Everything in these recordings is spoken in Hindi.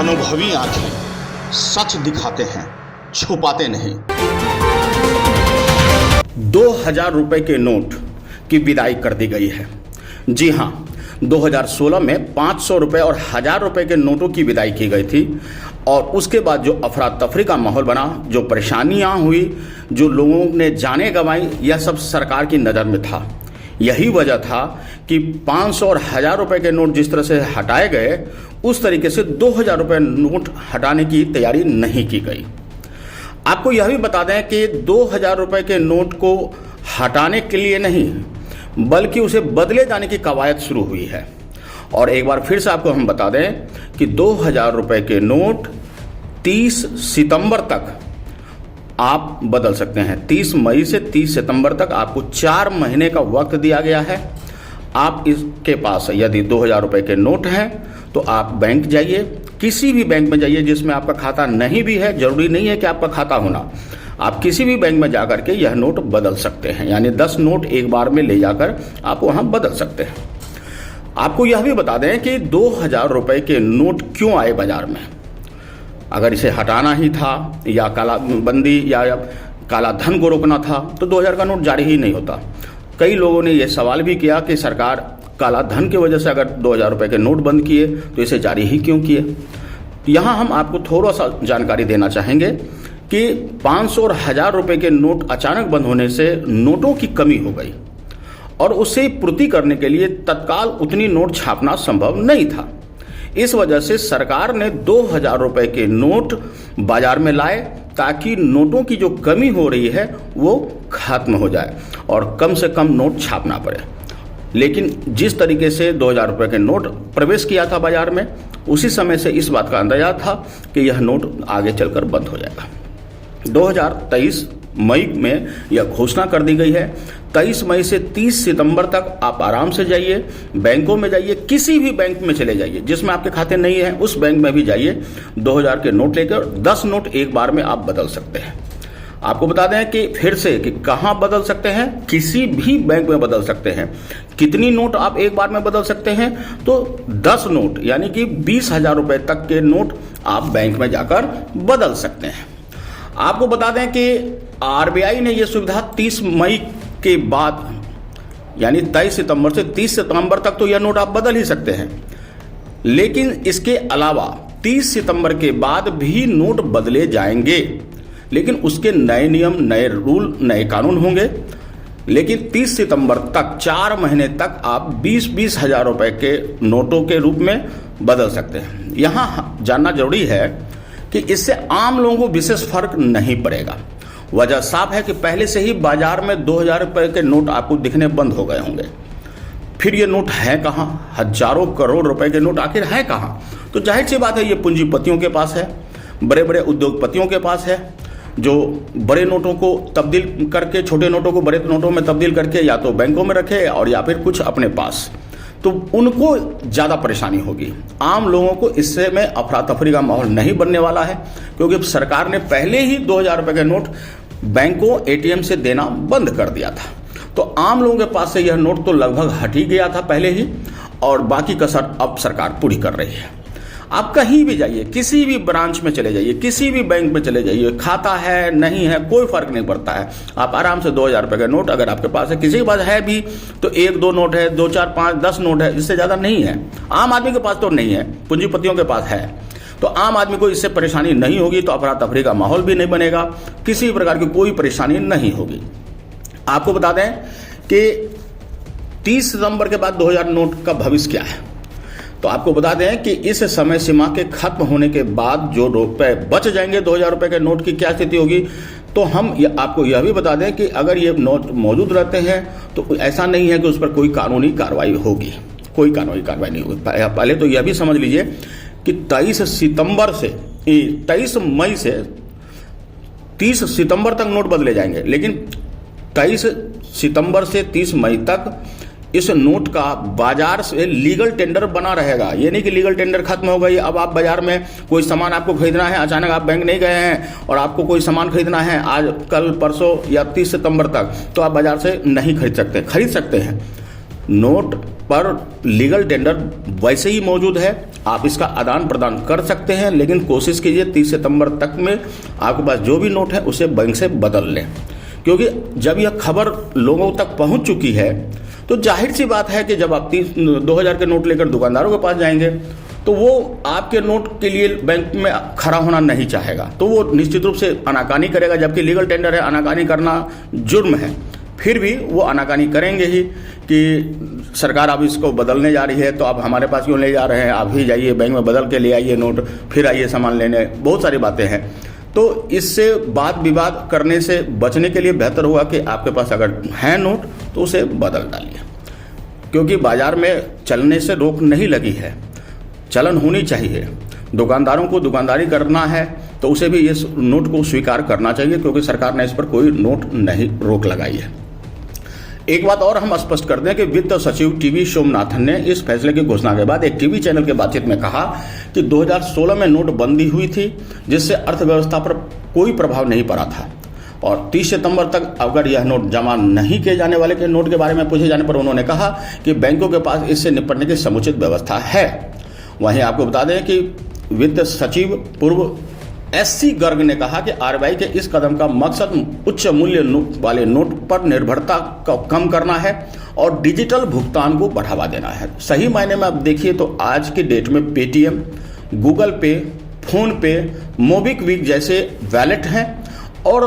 अनुभवी आंखें सच दिखाते हैं, छुपाते नहीं। 2000 रुपए के नोट की विदाई कर दी गई है। जी हां, 2016 में 500 रुपए और 1000 रुपए के नोटों की विदाई की गई थी और उसके बाद जो अफरा तफरी का माहौल बना, जो परेशानियां हुई, जो लोगों ने जानें गंवाई, यह सब सरकार की नज़र में था। यही वजह था कि 500 और 1000 रुपए के नोट जिस तरह से हटाए गए, उस तरीके से 2000 रुपए नोट हटाने की तैयारी नहीं की गई। आपको यह भी बता दें कि 2000 रुपए के नोट को हटाने के लिए नहीं, बल्कि उसे बदले जाने की कवायद शुरू हुई है। और एक बार फिर से आपको हम बता दें कि 2000 रुपए के नोट 30 सितंबर तक आप बदल सकते हैं। 30 मई से 30 सितंबर तक आपको 4 महीने का वक्त दिया गया है। आप इसके पास यदि 2000 रुपए के नोट हैं तो आप बैंक जाइए, किसी भी बैंक में जाइए जिसमें आपका खाता नहीं भी है, जरूरी नहीं है कि आपका खाता होना, आप किसी भी बैंक में जाकर के यह नोट बदल सकते हैं। यानी 10 नोट एक बार में ले जाकर आप वहां बदल सकते हैं। आपको यह भी बता दें कि 2000 रुपए के नोट क्यों आए बाजार में। अगर इसे हटाना ही था या कालाबंदी या काला धन को रोकना था तो 2000 का नोट जारी ही नहीं होता। कई लोगों ने यह सवाल भी किया कि सरकार काला धन की वजह से अगर 2000 रुपए के नोट बंद किए तो इसे जारी ही क्यों किए। यहाँ हम आपको थोड़ा सा जानकारी देना चाहेंगे कि 500 और 1000 रुपए के नोट अचानक बंद होने से नोटों की कमी हो गई और उससे पूर्ति करने के लिए तत्काल उतनी नोट छापना संभव नहीं था। इस वजह से सरकार ने 2000 रुपए के नोट बाजार में लाए ताकि नोटों की जो कमी हो रही है वो खत्म हो जाए और कम से कम नोट छापना पड़े। लेकिन जिस तरीके से 2000 रुपए के नोट प्रवेश किया था बाजार में, उसी समय से इस बात का अंदाजा था कि यह नोट आगे चलकर बंद हो जाएगा। 2023 मई में यह घोषणा कर दी गई है। 23 मई से 30 सितंबर तक आप आराम से जाइए, बैंकों में जाइए, किसी भी बैंक में चले जाइए जिसमें आपके खाते नहीं है, उस बैंक में भी जाइए, 2000 के नोट लेकर 10 नोट एक बार में आप बदल सकते हैं। आपको बता दें कि फिर से कि कहाँ बदल सकते हैं, किसी भी बैंक में बदल सकते हैं। कितनी नोट आप एक बार में बदल सकते हैं, तो 10 नोट यानी कि 20,000 रुपए तक के नोट आप बैंक में जाकर बदल सकते हैं। आपको बता दें कि आरबीआई ने यह सुविधा 30 मई के बाद यानी 23 सितंबर से 30 सितंबर तक तो यह नोट आप बदल ही सकते हैं, लेकिन इसके अलावा 30 सितंबर के बाद भी नोट बदले जाएंगे, लेकिन उसके नए नियम, नए रूल, नए कानून होंगे। लेकिन 30 सितंबर तक 4 महीने तक आप 20-20 हजार रुपए के नोटों के रूप में बदल सकते हैं। यहाँ जानना जरूरी है कि इससे आम लोगों को विशेष फर्क नहीं पड़ेगा। वजह साफ है कि पहले से ही बाजार में 2000 रुपए के नोट आपको दिखने बंद हो गए होंगे। फिर ये नोट है कहाँ, हजारों करोड़ रुपए के नोट आखिर है कहाँ? तो जाहिर सी बात है ये पूंजीपतियों के पास है, बड़े बड़े उद्योगपतियों के पास है, जो बड़े नोटों को तब्दील करके, छोटे नोटों को बड़े नोटों में तब्दील करके या तो बैंकों में रखे और या फिर कुछ अपने पास, तो उनको ज़्यादा परेशानी होगी। आम लोगों को इससे में अफरा तफरी का माहौल नहीं बनने वाला है, क्योंकि सरकार ने पहले ही 2000 रुपए के नोट बैंकों, एटीएम से देना बंद कर दिया था। तो आम लोगों के पास से यह नोट तो लगभग हट ही गया था पहले ही, और बाकी कसर अब सरकार पूरी कर रही है। आप कहीं भी जाइए, किसी भी ब्रांच में चले जाइए, किसी भी बैंक में चले जाइए, खाता है नहीं है कोई फर्क नहीं पड़ता है। आप आराम से 2000 रुपए का नोट अगर आपके पास है, किसी के पास है भी तो 1-2 नोट है, 2, 4, 5, 10 नोट है, इससे ज़्यादा नहीं है। आम आदमी के पास तो नहीं है, पूंजीपतियों के पास है, तो आम आदमी को इससे परेशानी नहीं होगी, तो अफरा तफरी का माहौल भी नहीं बनेगा, किसी प्रकार की कोई परेशानी नहीं होगी। आपको बता दें कि 30 सितंबर के बाद 2000 नोट का भविष्य क्या है। तो आपको बता दें कि इस समय सीमा के खत्म होने के बाद जो रुपए बच जाएंगे 2000 रुपए के नोट की क्या स्थिति होगी। तो हम आपको यह भी बता दें कि अगर ये नोट मौजूद रहते हैं तो ऐसा नहीं है कि उस पर कोई कानूनी कार्रवाई होगी, कोई कानूनी कार्रवाई नहीं होगी। पहले तो यह भी समझ लीजिए कि 23 मई से 30 सितंबर तक नोट बदले जाएंगे, लेकिन 23 सितंबर से 30 मई तक इस नोट का बाजार से लीगल टेंडर बना रहेगा। ये नहीं कि लीगल टेंडर खत्म हो गई, अब आप बाजार में कोई सामान आपको खरीदना है, अचानक आप बैंक नहीं गए हैं और आपको कोई सामान खरीदना है आज, कल, परसों या 30 सितंबर तक, तो आप बाजार से नहीं खरीद सकते हैं। नोट पर लीगल टेंडर वैसे ही मौजूद है, आप इसका आदान प्रदान कर सकते हैं, लेकिन कोशिश कीजिए 30 सितंबर तक में आपके पास जो भी नोट है उसे बैंक से बदल लें, क्योंकि जब यह खबर लोगों तक पहुंच चुकी है तो जाहिर सी बात है कि जब आप 2000 के नोट लेकर दुकानदारों के पास जाएंगे तो वो आपके नोट के लिए बैंक में खड़ा होना नहीं चाहेगा, तो वो निश्चित रूप से आनाकानी करेगा। जबकि लीगल टेंडर है, आनाकानी करना जुर्म है, फिर भी वो आनाकानी करेंगे ही कि सरकार अब इसको बदलने जा रही है तो आप हमारे पास क्यों ले जा रहे हैं, आप ही जाइए बैंक में बदल के ले आइए नोट, फिर आइए सामान लेने, बहुत सारी बातें हैं। तो इससे वाद विवाद करने से बचने के लिए बेहतर होगा कि आपके पास अगर है नोट तो उसे बदल डालिए, क्योंकि बाजार में चलने से रोक नहीं लगी है, चलन होनी चाहिए। दुकानदारों को दुकानदारी करना है तो उसे भी इस नोट को स्वीकार करना चाहिए, क्योंकि सरकार ने इस पर कोई नोट नहीं रोक लगाई है। एक बात और हम स्पष्ट कर दें कि वित्त सचिव टीवी सोमनाथन ने इस फैसले की घोषणा के बाद एक टीवी चैनल के बातचीत में कहा कि 2016 में नोटबंदी हुई थी, जिससे अर्थव्यवस्था पर कोई प्रभाव नहीं पड़ा था, और 30 सितंबर तक अगर यह नोट जमा नहीं किए जाने वाले के नोट के बारे में पूछे जाने पर उन्होंने कहा कि बैंकों के पास इससे निपटने की समुचित व्यवस्था है। वहीं आपको बता दें कि वित्त सचिव पूर्व एससी गर्ग ने कहा कि आरबीआई के इस कदम का मकसद उच्च मूल्य वाले नोट पर निर्भरता को कम करना है और डिजिटल भुगतान को बढ़ावा देना है। सही मायने में आप देखिए तो आज की डेट में पेटीएम, गूगल पे, फोन पे, मोबिक्विक जैसे वैलेट हैं और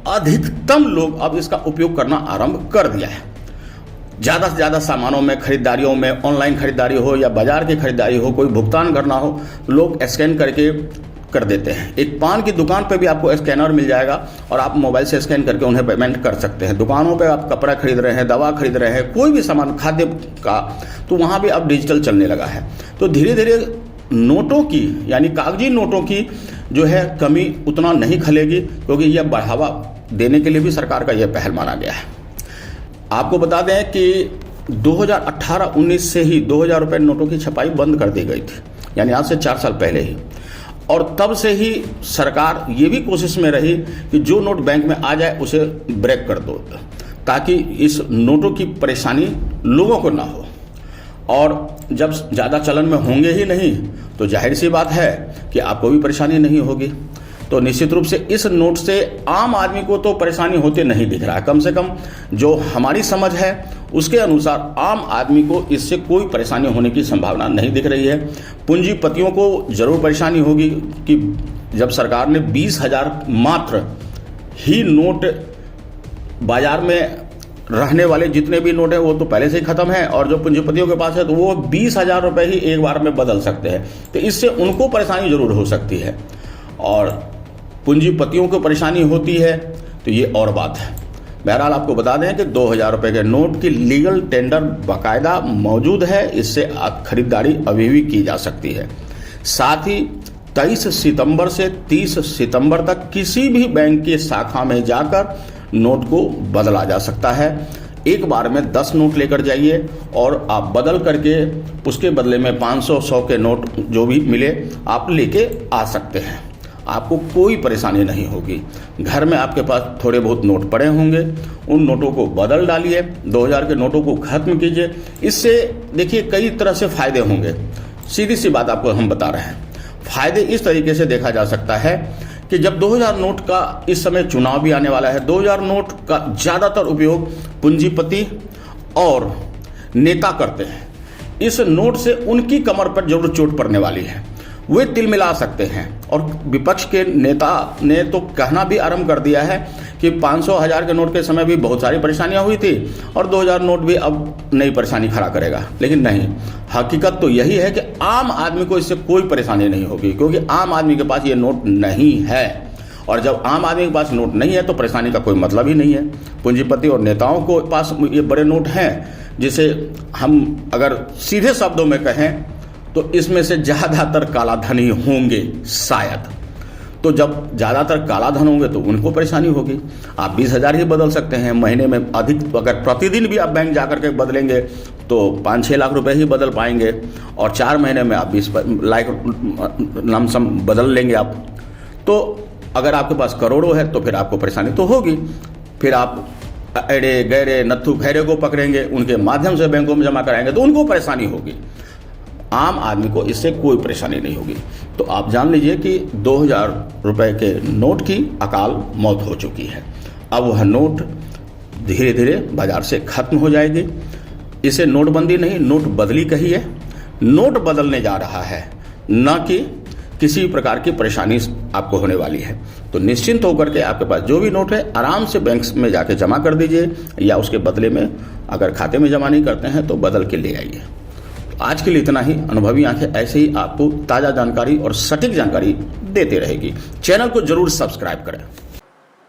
अधिकतम लोग अब इसका उपयोग करना आरंभ कर दिया है। ज़्यादा से ज़्यादा सामानों में, खरीदारियों में, ऑनलाइन खरीदारी हो या बाजार की खरीदारी हो, कोई भुगतान करना हो, लोग स्कैन करके कर देते हैं। एक पान की दुकान पे भी आपको स्कैनर मिल जाएगा और आप मोबाइल से स्कैन करके उन्हें पेमेंट कर सकते हैं। दुकानों पे आप कपड़ा खरीद रहे हैं, दवा खरीद रहे हैं, कोई भी सामान खाद्य का, तो वहाँ भी अब डिजिटल चलने लगा है। तो धीरे धीरे नोटों की यानी कागजी नोटों की जो है कमी उतना नहीं खलेगी, क्योंकि यह बढ़ावा देने के लिए भी सरकार का यह पहल माना गया है। आपको बता दें कि 2018-19 से ही 2000 रुपये नोटों की छपाई बंद कर दी गई थी, यानी आज से 4 साल पहले ही, और तब से ही सरकार ये भी कोशिश में रही कि जो नोट बैंक में आ जाए उसे ब्रेक कर दो, ताकि इस नोटों की परेशानी लोगों को ना हो। और जब ज़्यादा चलन में होंगे ही नहीं तो जाहिर सी बात है कि आपको भी परेशानी नहीं होगी। तो निश्चित रूप से इस नोट से आम आदमी को तो परेशानी होते नहीं दिख रहा है, कम से कम जो हमारी समझ है उसके अनुसार आम आदमी को इससे कोई परेशानी होने की संभावना नहीं दिख रही है। पूंजीपतियों को जरूर परेशानी होगी कि जब सरकार ने 20,000 मात्र ही नोट, बाजार में रहने वाले जितने भी नोट हैं वो तो पहले से ही खत्म है, और जो पूंजीपतियों के पास है तो वो 20,000 रुपये ही एक बार में बदल सकते हैं, तो इससे उनको परेशानी जरूर हो सकती है। और पूंजीपतियों को परेशानी होती है तो ये और बात है। बहरहाल आपको बता दें कि 2000 रुपये के नोट की लीगल टेंडर बाकायदा मौजूद है, इससे खरीदारी अभी भी की जा सकती है। साथ ही 23 सितंबर से 30 सितंबर तक किसी भी बैंक की शाखा में जाकर नोट को बदला जा सकता है। एक बार में 10 नोट लेकर जाइए और आप बदल करके उसके बदले में 500-100 के नोट जो भी मिले आप लेके आ सकते हैं। आपको कोई परेशानी नहीं होगी। घर में आपके पास थोड़े बहुत नोट पड़े होंगे, उन नोटों को बदल डालिए, 2000 के नोटों को खत्म कीजिए। इससे देखिए कई तरह से फायदे होंगे। सीधी सी बात आपको हम बता रहे हैं। फायदे इस तरीके से देखा जा सकता है कि जब 2000 नोट का इस समय चुनाव भी आने वाला है, 2000 नोट का ज़्यादातर उपयोग पूंजीपति और नेता करते हैं। इस नोट से उनकी कमर पर जरूर चोट पड़ने वाली है, वे तिल मिला सकते हैं। और विपक्ष के नेता ने तो कहना भी आरंभ कर दिया है कि 500-1000 के नोट के समय भी बहुत सारी परेशानियां हुई थी और 2000 नोट भी अब नई परेशानी खड़ा करेगा। लेकिन नहीं, हकीकत तो यही है कि आम आदमी को इससे कोई परेशानी नहीं होगी, क्योंकि आम आदमी के पास ये नोट नहीं है। और जब आम आदमी के पास नोट नहीं है तो परेशानी का कोई मतलब ही नहीं है। पूंजीपति और नेताओं को पास ये बड़े नोट हैं, जिसे हम अगर सीधे शब्दों में कहें तो इसमें से ज़्यादातर कालाधन ही होंगे शायद। तो जब ज़्यादातर कालाधन होंगे तो उनको परेशानी होगी। आप 20,000 ही बदल सकते हैं महीने में, अधिक अगर प्रतिदिन भी आप बैंक जा करके बदलेंगे तो 5-6 लाख रुपए ही बदल पाएंगे, और 4 महीने में आप 20 लाख लमसम बदल लेंगे आप। तो अगर आपके पास करोड़ों है तो फिर आपको परेशानी तो होगी। फिर आप एड़े गहरे नत्थु खैरे को पकड़ेंगे, उनके माध्यम से बैंकों में जमा कराएंगे तो उनको परेशानी होगी। आम आदमी को इससे कोई परेशानी नहीं होगी। तो आप जान लीजिए कि 2000 रुपए के नोट की अकाल मौत हो चुकी है। अब वह नोट धीरे धीरे बाजार से खत्म हो जाएगी। इसे नोटबंदी नहीं, नोट बदली कही है। नोट बदलने जा रहा है, न कि किसी प्रकार की परेशानी आपको होने वाली है। तो निश्चिंत होकर के आपके पास जो भी नोट है आराम से बैंक में जाके जमा कर दीजिए, या उसके बदले में अगर खाते में जमा नहीं करते हैं तो बदल के ले आइए। आज के लिए इतना ही। अनुभवी आंखें ऐसे ही आपको ताज़ा जानकारी और सटीक जानकारी देते रहेगी। चैनल को जरूर सब्सक्राइब करें।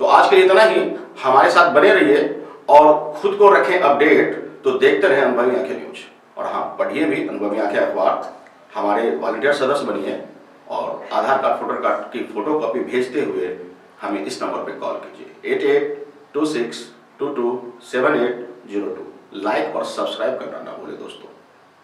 तो आज के लिए इतना ही। हमारे साथ बने रहिए और खुद को रखें अपडेट। तो देखते रहें अनुभवी आंखें न्यूज, और हाँ, पढ़िए भी अनुभवी आंखें अखबार। हमारे वॉलंटियर सदस्य बनिए और आधार कार्ड, वोटर कार्ड की फोटो कॉपी भेजते हुए हमें इस नंबर पर कॉल कीजिए 8826227802। लाइक और सब्सक्राइब करना ना भूलें दोस्तों।